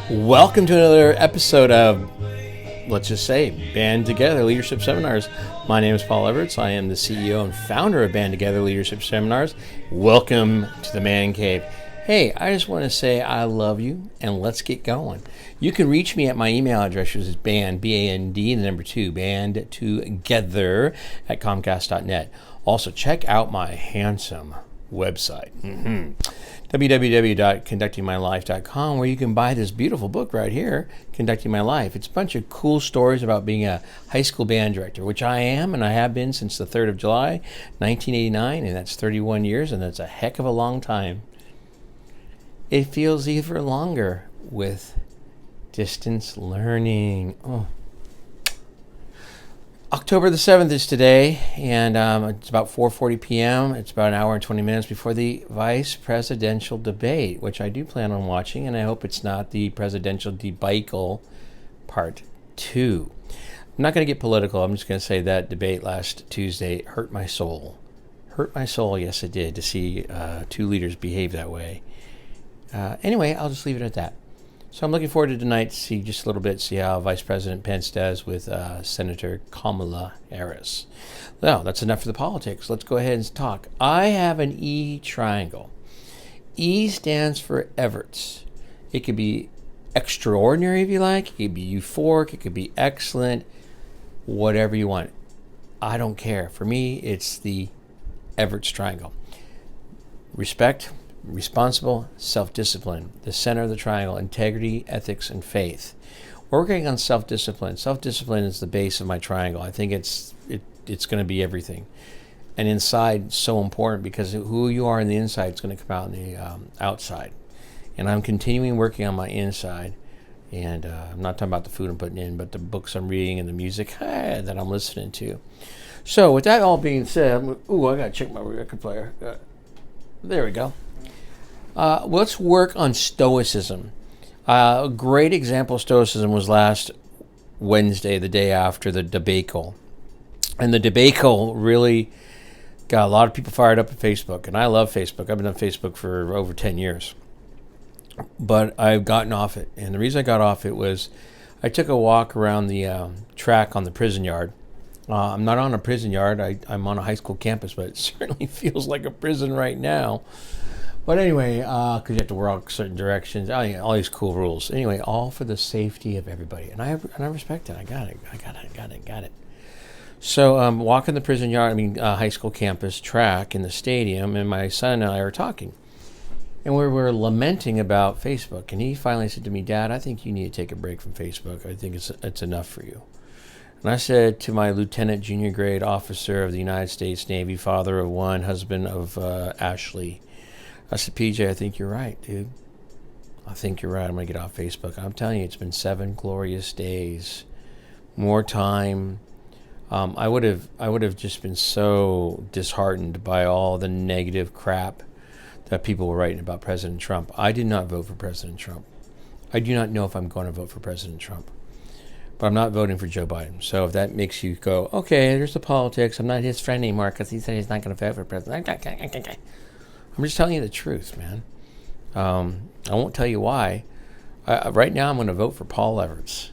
Welcome to another episode of, let's just say, Band Together Leadership Seminars. My name is Paul Everts. I am the CEO and founder of Band Together Leadership Seminars. Welcome to the Man Cave. Hey, I just want to say I love you, and let's get going. You can reach me at my email address, which is band, B-A-N-D, the number 2, bandtogether at comcast.net. Also, check out my handsome website, www.conductingmylife.com, where you can buy this beautiful book right here, Conducting My Life. It's a bunch of cool stories about being a high school band director, which I am, and I have been since the 3rd of July, 1989, and that's 31 years, and that's a heck of a long time. It feels even longer with distance learning. October the 7th is today, and it's about 4:40 p.m. It's about an hour and 20 minutes before the vice presidential debate, which I do plan on watching, and I hope it's not the presidential debacle part 2. I'm not going to get political. I'm just going to say that debate last Tuesday hurt my soul. Hurt my soul, yes it did, to see two leaders behave that way. Anyway, I'll just leave it at that. So I'm looking forward to tonight to see just a little bit, see how Vice President Pence does with Senator Kamala Harris. Well, that's enough for the politics. Let's go ahead and talk. I have an E triangle. E stands for Everts. It could be extraordinary if you like. It could be euphoric. It could be excellent. Whatever you want. I don't care. For me, it's the Everts triangle. Respect, responsible, self-discipline, the center of the triangle, integrity, ethics, and faith. We're working on self-discipline. Self-discipline is the base of my triangle. I think it's going to be everything. And inside, so important, because who you are on the inside is going to come out on the outside. And I'm continuing working on my inside. And I'm not talking about the food I'm putting in, but the books I'm reading and the music that I'm listening to. So with that all being said, I got to check my record player. There we go. Let's work on Stoicism. A great example of Stoicism was last Wednesday, the day after the debacle. And the debacle really got a lot of people fired up at Facebook. And I love Facebook. I've been on Facebook for over 10 years. But I've gotten off it. And the reason I got off it was I took a walk around the track on the prison yard. I'm not on a prison yard. I'm on a high school campus, but it certainly feels like a prison right now. But anyway, because you have to walk certain directions, all these cool rules. Anyway, all for the safety of everybody, and I respect it. I got it. So walking the prison yard, high school campus track in the stadium, and my son and I are talking, and we were lamenting about Facebook. And he finally said to me, "Dad, I think you need to take a break from Facebook. I think it's enough for you." And I said to my lieutenant junior grade officer of the United States Navy, father of one, husband of Ashley, I said, PJ, I think you're right, dude. I think you're right. I'm going to get off Facebook. I'm telling you, it's been 7 glorious days. More time. I would have just been so disheartened by all the negative crap that people were writing about President Trump. I did not vote for President Trump. I do not know if I'm going to vote for President Trump. But I'm not voting for Joe Biden. So if that makes you go, okay, there's the politics. I'm not his friend anymore because he said he's not going to vote for President. Okay. I'm just telling you the truth, man. I won't tell you why. Right now, I'm going to vote for Paul Everts.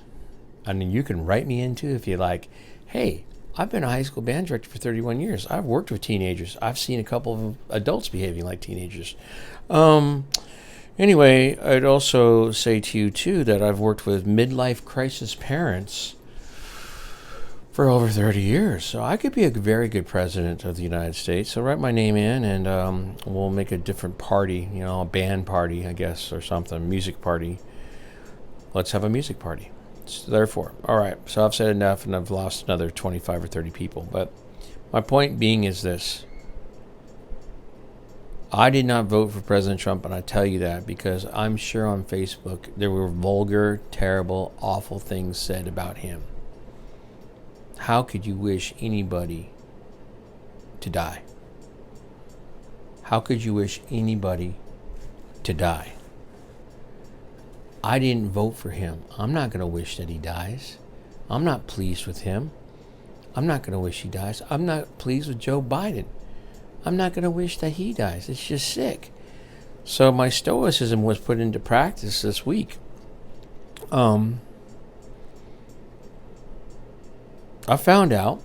I mean, you can write me in too if you like. Hey, I've been a high school band director for 31 years. I've worked with teenagers. I've seen a couple of adults behaving like teenagers. Anyway, I'd also say to you too that I've worked with midlife crisis parents for over 30 years. So I could be a very good president of the United States. So write my name in, and we'll make a different party, a band party, I guess, or something, music party. Let's have a music party. So therefore, all right, so I've said enough, and I've lost another 25 or 30 people. But my point being is this. I did not vote for President Trump, and I tell you that because I'm sure on Facebook there were vulgar, terrible, awful things said about him. How could you wish anybody to die? How could you wish anybody to die? I didn't vote for him. I'm not going to wish that he dies. I'm not pleased with him. I'm not going to wish he dies. I'm not pleased with Joe Biden. I'm not going to wish that he dies. It's just sick. So my stoicism was put into practice this week. I found out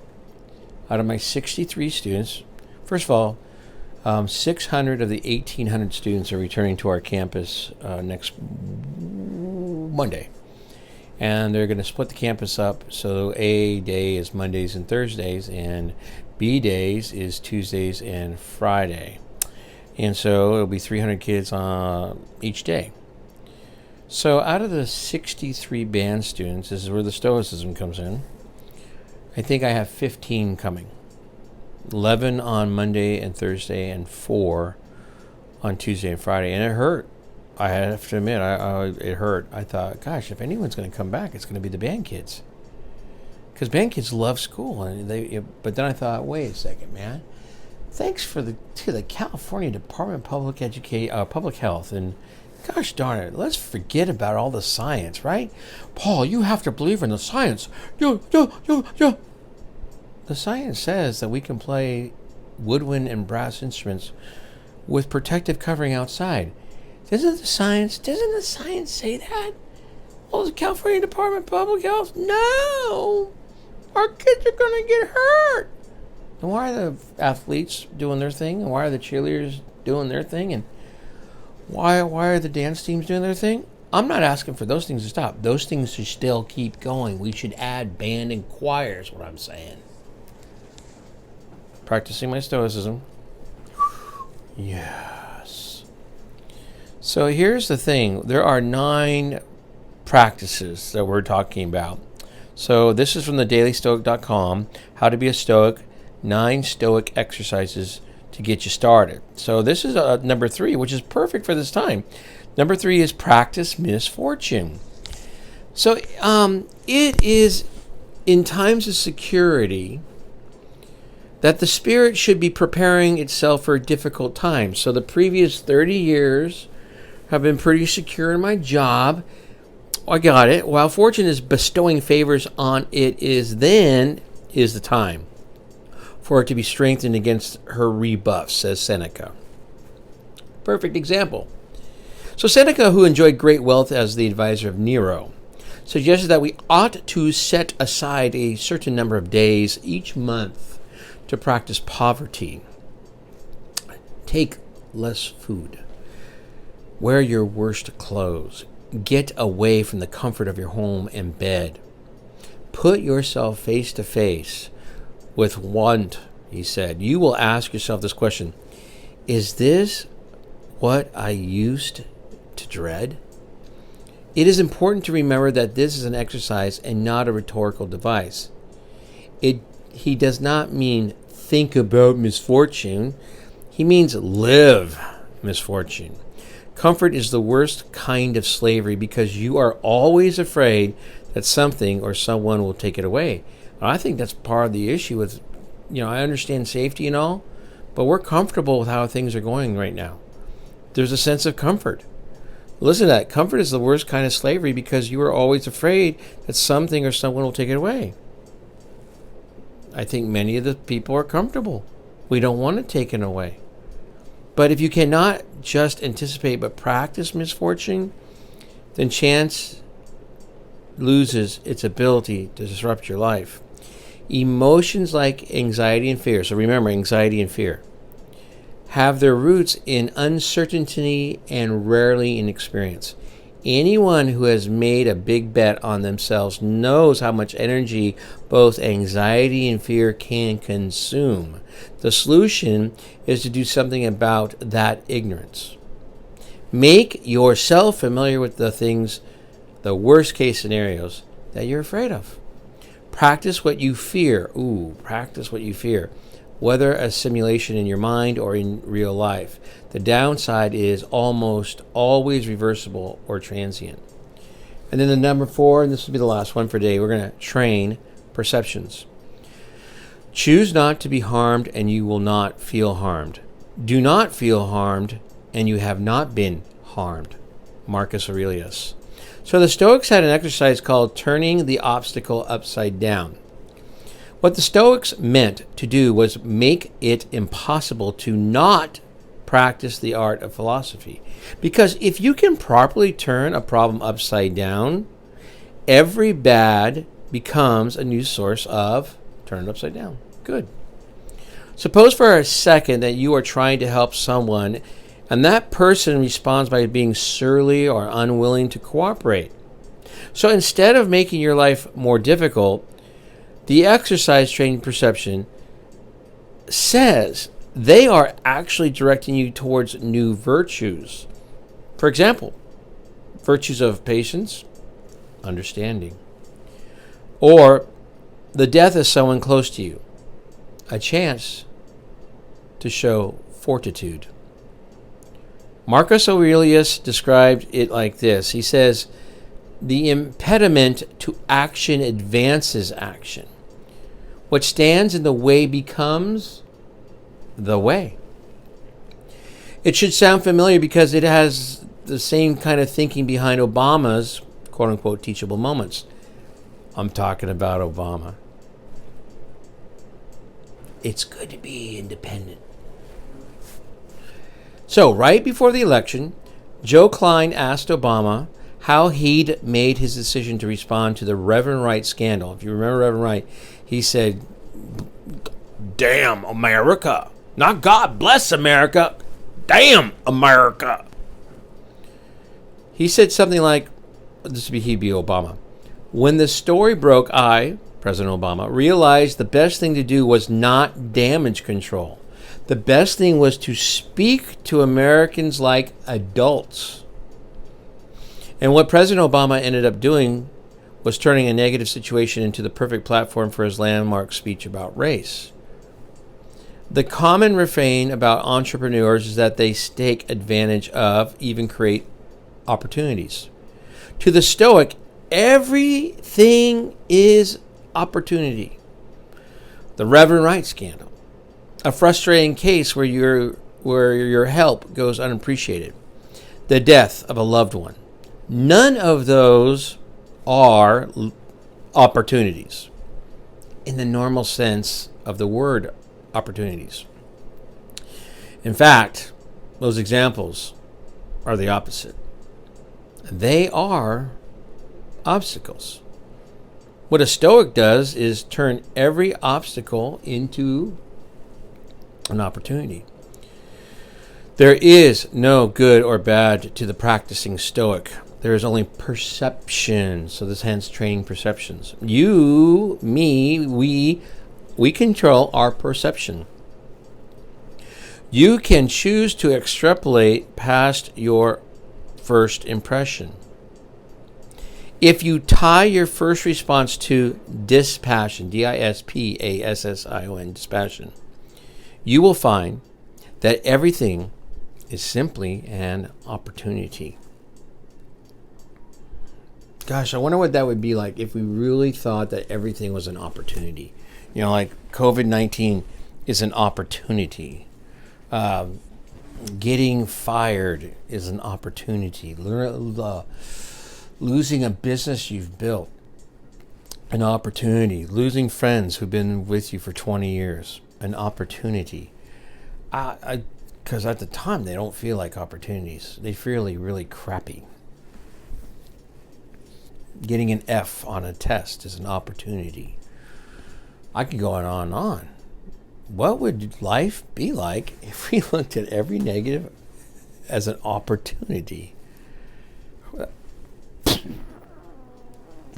of my 63 students, first of all, 600 of the 1,800 students are returning to our campus next Monday. And they're going to split the campus up. So A day is Mondays and Thursdays, and B days is Tuesdays and Friday. And so it'll be 300 kids each day. So out of the 63 band students, this is where the Stoicism comes in, I think I have 15 coming. 11 on Monday and Thursday, and 4 on Tuesday and Friday. And it hurt. I have to admit, it hurt. I thought, gosh, if anyone's going to come back, it's going to be the band kids. Because band kids love school. But then I thought, wait a second, man. Thanks to the California Department of Public Health. And gosh darn it, let's forget about all the science, right? Paul, you have to believe in the science. The science says that we can play woodwind and brass instruments with protective covering outside. Doesn't the science say that? Well, the California Department of Public Health? No! Our kids are going to get hurt! And why are the athletes doing their thing? And why are the cheerleaders doing their thing? And why are the dance teams doing their thing? I'm not asking for those things to stop. Those things should still keep going. We should add band and choir is what I'm saying. Practicing my Stoicism. Yes. So here's the thing. There are 9 practices that we're talking about. So this is from the dailystoic.com, how to be a Stoic, 9 Stoic exercises to get you started. So this is number 3, which is perfect for this time. Number 3 is practice misfortune. So it is in times of security that the spirit should be preparing itself for difficult times. So the previous 30 years have been pretty secure in my job. I got it. While fortune is bestowing favors on it is the time for it to be strengthened against her rebuffs, says Seneca. Perfect example. So Seneca, who enjoyed great wealth as the advisor of Nero, suggested that we ought to set aside a certain number of days each month to practice poverty. Take less food. Wear your worst clothes. Get away from the comfort of your home and bed. Put yourself face to face with want, he said. You will ask yourself this question: is this what I used to dread? It is important to remember that this is an exercise and not a rhetorical device. He does not mean think about misfortune. He means live misfortune. Comfort is the worst kind of slavery because you are always afraid that something or someone will take it away. And I think that's part of the issue with, I understand safety and all, but we're comfortable with how things are going right now. There's a sense of comfort. Listen to that. Comfort is the worst kind of slavery because you are always afraid that something or someone will take it away. I think many of the people are comfortable. We don't want it taken away. But if you cannot just anticipate but practice misfortune, then chance loses its ability to disrupt your life. Emotions like anxiety and fear, so remember, anxiety and fear, have their roots in uncertainty and rarely in experience. Anyone who has made a big bet on themselves knows how much energy both anxiety and fear can consume. The solution is to do something about that ignorance. Make yourself familiar with the things, the worst case scenarios that you're afraid of. Practice what you fear. Practice what you fear, whether a simulation in your mind or in real life. The downside is almost always reversible or transient. And then the number 4, and this will be the last one for today, we're going to train perceptions. Choose not to be harmed and you will not feel harmed. Do not feel harmed and you have not been harmed. Marcus Aurelius. So the Stoics had an exercise called turning the obstacle upside down. What the Stoics meant to do was make it impossible to not practice the art of philosophy. Because if you can properly turn a problem upside down, every bad becomes a new source of turn it upside down. Good. Suppose for a second that you are trying to help someone and that person responds by being surly or unwilling to cooperate. So instead of making your life more difficult, the exercise training perception says they are actually directing you towards new virtues. For example, virtues of patience, understanding, or the death of someone close to you, a chance to show fortitude. Marcus Aurelius described it like this. He says, the impediment to action advances action. What stands in the way becomes the way. It should sound familiar because it has the same kind of thinking behind Obama's quote-unquote teachable moments. I'm talking about Obama. It's good to be independent. So, right before the election, Joe Klein asked Obama how he'd made his decision to respond to the Reverend Wright scandal. If you remember Reverend Wright, he said, "Damn America. Not God bless America. Damn America." He said something like, he'd be Obama. When the story broke, I, President Obama, realized the best thing to do was not damage control. The best thing was to speak to Americans like adults. And what President Obama ended up doing was turning a negative situation into the perfect platform for his landmark speech about race. The common refrain about entrepreneurs is that they take advantage of, even create opportunities. To the Stoic, everything is opportunity. The Reverend Wright scandal, a frustrating case where your help goes unappreciated, the death of a loved one. None of those are opportunities in the normal sense of the word opportunities. In fact, those examples are the opposite. They are obstacles. What a Stoic does is turn every obstacle into an opportunity. There is no good or bad to the practicing Stoic. There is only perception. So this hence training perceptions. You, me, we control our perception. You can choose to extrapolate past your first impression. If you tie your first response to dispassion, dispassion, dispassion, you will find that everything is simply an opportunity. Gosh, I wonder what that would be like if we really thought that everything was an opportunity. You know, like COVID-19 is an opportunity. Getting fired is an opportunity. Losing a business you've built, an opportunity. Losing friends who've been with you for 20 years, an opportunity. Because at the time, they don't feel like opportunities. They feel really crappy. Getting an F on a test is an opportunity. I could go on and on. What would life be like if we looked at every negative as an opportunity? Well,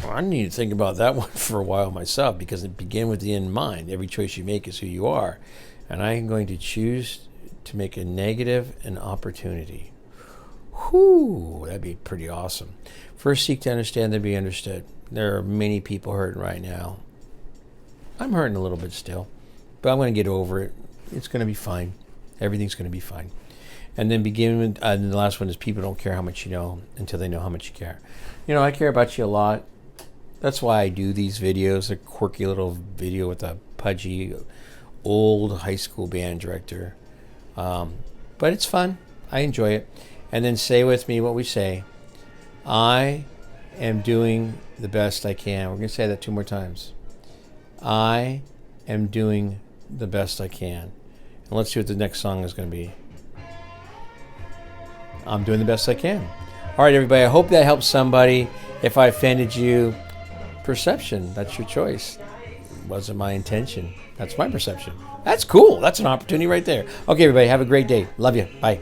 I need to think about that one for a while myself, because it began with the end in mind. Every choice you make is who you are. And I am going to choose to make a negative an opportunity. Whew, that'd be pretty awesome. First, seek to understand, then be understood. There are many people hurting right now. I'm hurting a little bit still, but I'm going to get over it. It's going to be fine. Everything's going to be fine. And then begin with, and the last one is people don't care how much you know until they know how much you care. You know, I care about you a lot. That's why I do these videos, a quirky little video with a pudgy old high school band director. But it's fun. I enjoy it. And then say with me what we say. I am doing the best I can. We're going to say that 2 more times. I am doing the best I can. And let's see what the next song is going to be. I'm doing the best I can. All right, everybody. I hope that helps somebody. If I offended you, perception. That's your choice. Wasn't my intention. That's my perception. That's cool. That's an opportunity right there. Okay, everybody, have a great day. Love you. Bye.